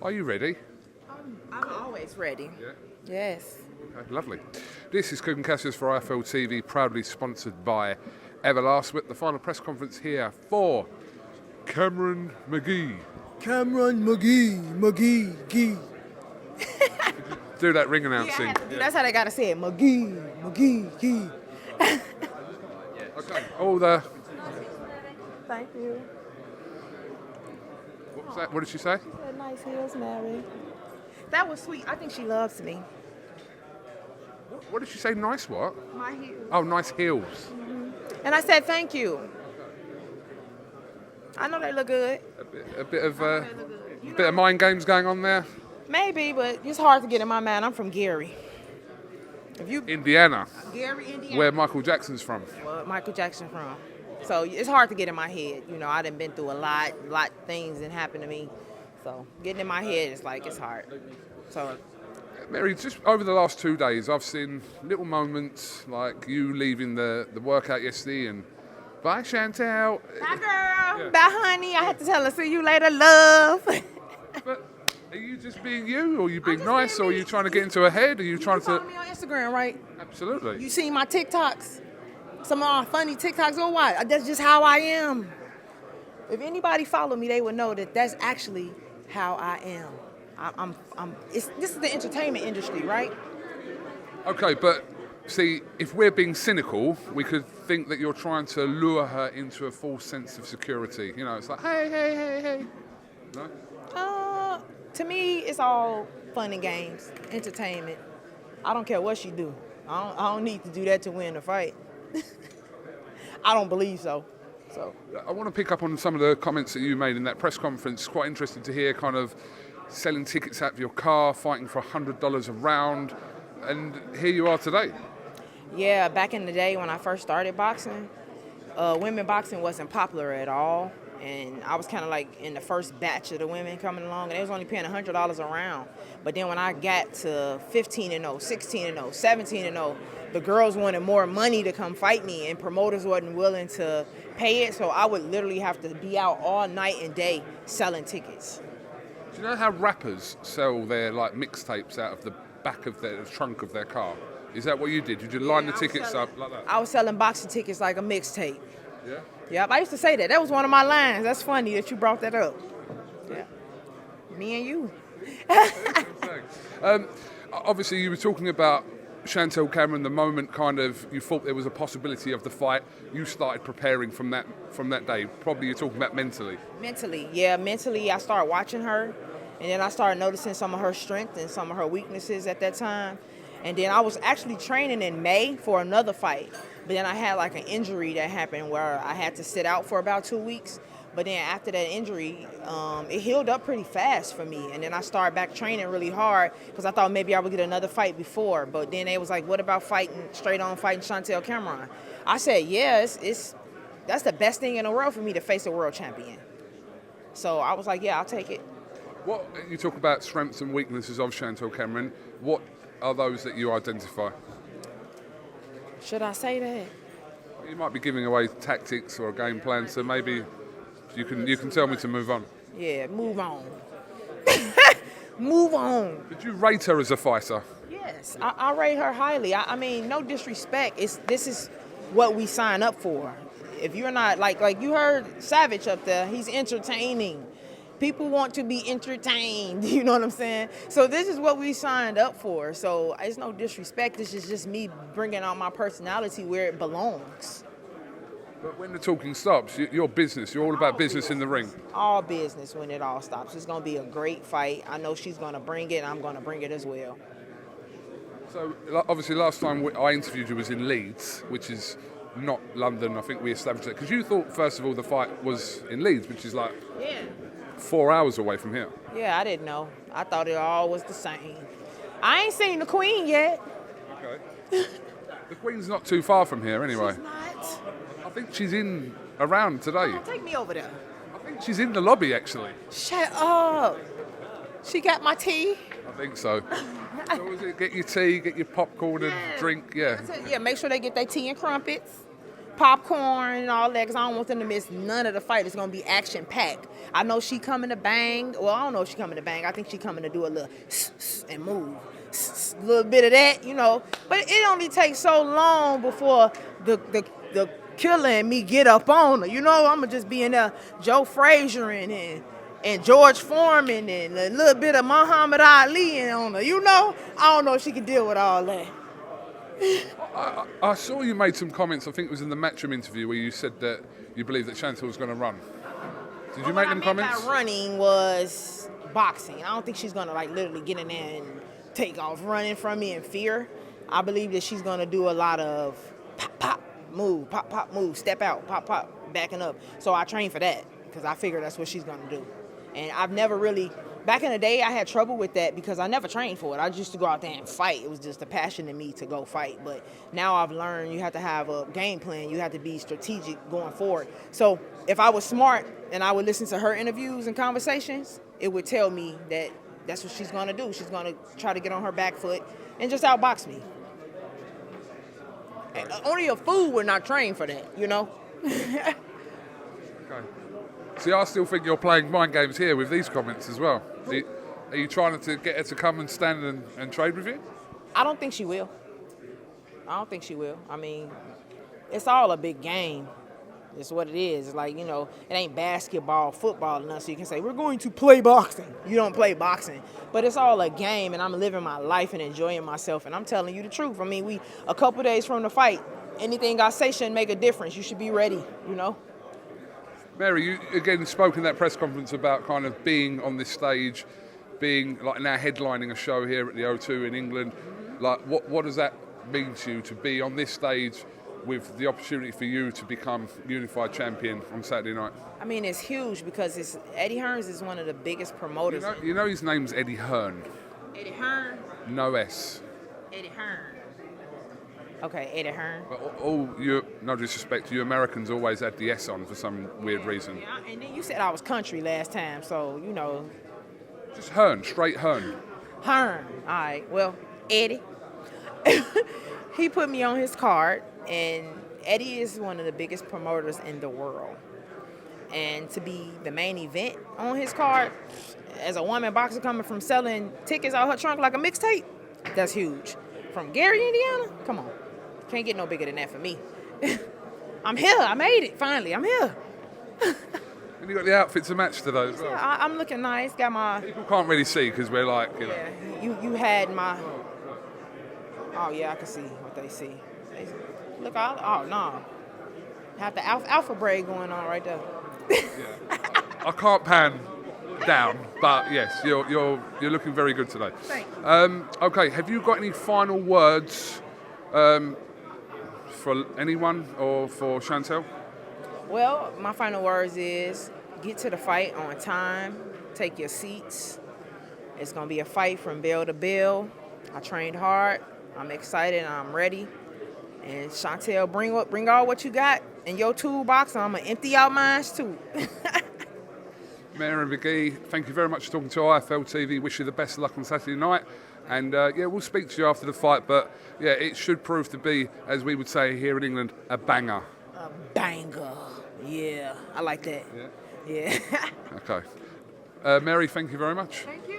Are you ready? I'm always ready. Yeah. Yes. Okay, lovely. This is KUGAN CASSIUS for IFL TV, proudly sponsored by Everlast. The final press conference here for Cameron McGee. Cameron McGee. Do that ring Yeah, I announcing. have to do, that's how they gotta say it. McGee. Okay. All the. Thank you. What was that? What did she say? Nice heels, Mary. That was sweet. I think she loves me. What did she say? Nice what? My heels. Oh, nice heels. And I said thank you. I know they look good. A bit of They look good. You bit of know, mind games going on there. maybe, but it's hard to get in my mind. I'm from Gary. If you Indiana, Gary, Indiana. where Michael Jackson's from. Where Michael Jackson from? So it's hard to get in my head. You know, I done been through a lot things that happened to me. So getting in my head is like it's hard. So Mary, just over the last 2 days, I've seen little moments like you leaving the workout yesterday and bye, Chantel. bye, girl. Bye, honey. I had to tell her, see you later, love. But are you just being you, or are you being just nice, being or are me. you trying to get into her head? Are you trying You follow to? me on Instagram, right? Absolutely. You seen my TikToks? Some of my funny TikToks or what? That's just how I am. If anybody follow me, they would know that that's actually how I am. This is the entertainment industry, right? Okay, but see, if we're being cynical, we could think that you're trying to lure her into a false sense of security. You know, it's like, hey. No? To me, it's all fun and games, entertainment. I don't care what she do. I don't need to do that to win a fight. I don't believe so. So I want to pick up on some of the comments that you made in that press conference. Quite interested to hear kind of selling tickets out of your car, fighting for $100 a round, and here you are today. yeah, back in the day when I first started boxing, women boxing wasn't popular at all. And I was kind of like in the first batch of the women coming along, and they was only paying $100 a round. But then when I got to 15-0, 16-0, 17-0, the girls wanted more money to come fight me, and promoters wasn't willing to pay it. So I would literally have to be out all night and day selling tickets. Do you know how rappers sell their like mixtapes out of the back of the trunk of their car? Is that what you did? Did you line the tickets up like that? I was selling boxing tickets like a mixtape. Yeah. Yep, I used to say that. That was one of my lines. That's funny that you brought that up. Yeah. Me and you. Obviously, you were talking about Chantelle Cameron. The moment kind of you thought there was a possibility of the fight, you started preparing from that day. Probably you're talking about mentally. Mentally, I started watching her, and then I started noticing some of her strength and some of her weaknesses at that time. And then I was actually training in May for another fight, but then I had like an injury that happened where I had to sit out for about 2 weeks. But then after that injury, it healed up pretty fast for me. And then I started back training really hard because I thought maybe I would get another fight before. But then they was like, what about fighting Chantelle Cameron? I said, yeah, that's the best thing in the world for me to face a world champion. So I was like, yeah, I'll take it. What you talk about strengths and weaknesses of Chantelle Cameron. What are those that you identify? Should I say that? You might be giving away tactics or a game plan, so maybe you can tell me to move on. Yeah, move on. Move on. Did you rate her as a fighter? Yes, I rate her highly. I mean, no disrespect. This is what we sign up for. If you're not like you heard Savage up there, he's entertaining. People want to be entertained, you know what I'm saying? So this is what we signed up for. So it's no disrespect. This is just me bringing out my personality where it belongs. But when the talking stops, your business, you're all about business in the ring. All business when it all stops. It's going to be a great fight. I know she's going to bring it, and I'm going to bring it as well. So obviously last time I interviewed you was in Leeds, which is not London. I think we established that. Because you thought, first of all, the fight was in Leeds, which is like 4 hours away from here. Yeah, I didn't know. I thought it all was the same. I ain't seen the Queen yet. Okay. The Queen's not too far from here anyway. She's not. I think she's in around today. Oh, take me over there. I think she's in the lobby actually. Shut up. She got my tea. I think so. So was it get your tea, get your popcorn and drink? Yeah. Yeah, make sure they get their tea and crumpets. popcorn and all that, because I don't want them to miss none of the fight. It's going to be action-packed. I know she coming to bang. Well, I don't know if she coming to bang. I think she coming to do a little and move. A little bit of that, you know. But it only takes so long before the killer and me get up on her. You know, I'm going to just be in there Joe Frazier and George Foreman and a little bit of Muhammad Ali and on her. You know, I don't know if she can deal with all that. I saw you made some comments, I think it was in the Matchroom interview, where you said that you believe that Chantelle was going to run. Did you make them comments? What running was boxing. I don't think she's going to like literally get in there and take off running from me in fear. I believe that she's going to do a lot of pop, pop, move, step out, pop, pop, backing up. So I train for that because I figure that's what she's going to do. And I've never really, back in the day, I had trouble with that because I never trained for it. I just used to go out there and fight. It was just a passion in me to go fight. But now I've learned you have to have a game plan. You have to be strategic going forward. So if I was smart and I would listen to her interviews and conversations, it would tell me that that's what she's going to do. She's going to try to get on her back foot and just outbox me. And only a fool would not train for that, you know? Okay. See, I still think you're playing mind games here with these comments as well. Are you trying to get her to come and stand and trade with you? I don't think she will. I mean, it's all a big game. It's what it is. It's like, you know, it ain't basketball, football, enough, so you can say, we're going to play boxing. You don't play boxing. But it's all a game, and I'm living my life and enjoying myself, and I'm telling you the truth. I mean, we a couple days from the fight, anything I say shouldn't make a difference. You should be ready, you know? Mary, you again spoke in that press conference about kind of being on this stage, being like now headlining a show here at the O2 in England. Like, what does that mean to you to be on this stage with the opportunity for you to become unified champion on Saturday night? I mean, it's huge because Eddie Hearns is one of the biggest promoters. You know his name's Eddie Hearn. Eddie Hearn? No S. Eddie Hearn. Okay, Eddie Hearn. But no disrespect, you Americans always had the S on for some weird reason. Yeah, and then you said I was country last time, so, you know. Just Hearn, straight Hearn. Hearn. All right, well, Eddie. He put me on his card, and Eddie is one of the biggest promoters in the world. And to be the main event on his card, as a woman boxer coming from selling tickets out her trunk like a mixtape, that's huge. From Gary, Indiana? Come on. Can't get no bigger than that for me. I'm here. I made it, finally. I'm here. And you got the outfit to match to those as well. Yeah, I'm looking nice. Got my... People can't really see because we're like, you know. Yeah, you had my... Oh, yeah, I can see what they see. Look, oh, no. Have the alpha braid going on right there. Yeah. I can't pan down, but yes, you're looking very good today. Thanks. Okay, have you got any final words for anyone or for Chantelle? Well, my final words is get to the fight on time, take your seats. It's going to be a fight from bell to bell. I trained hard. I'm excited and I'm ready. And Chantelle, bring all what you got in your toolbox, and I'm going to empty out mine too. Mary McGee, thank you very much for talking to IFL TV. Wish you the best of luck on Saturday night. And we'll speak to you after the fight. But yeah, it should prove to be, as we would say here in England, a banger. A banger. Yeah, I like that. Yeah. Yeah. Okay. Mary, thank you very much. Thank you.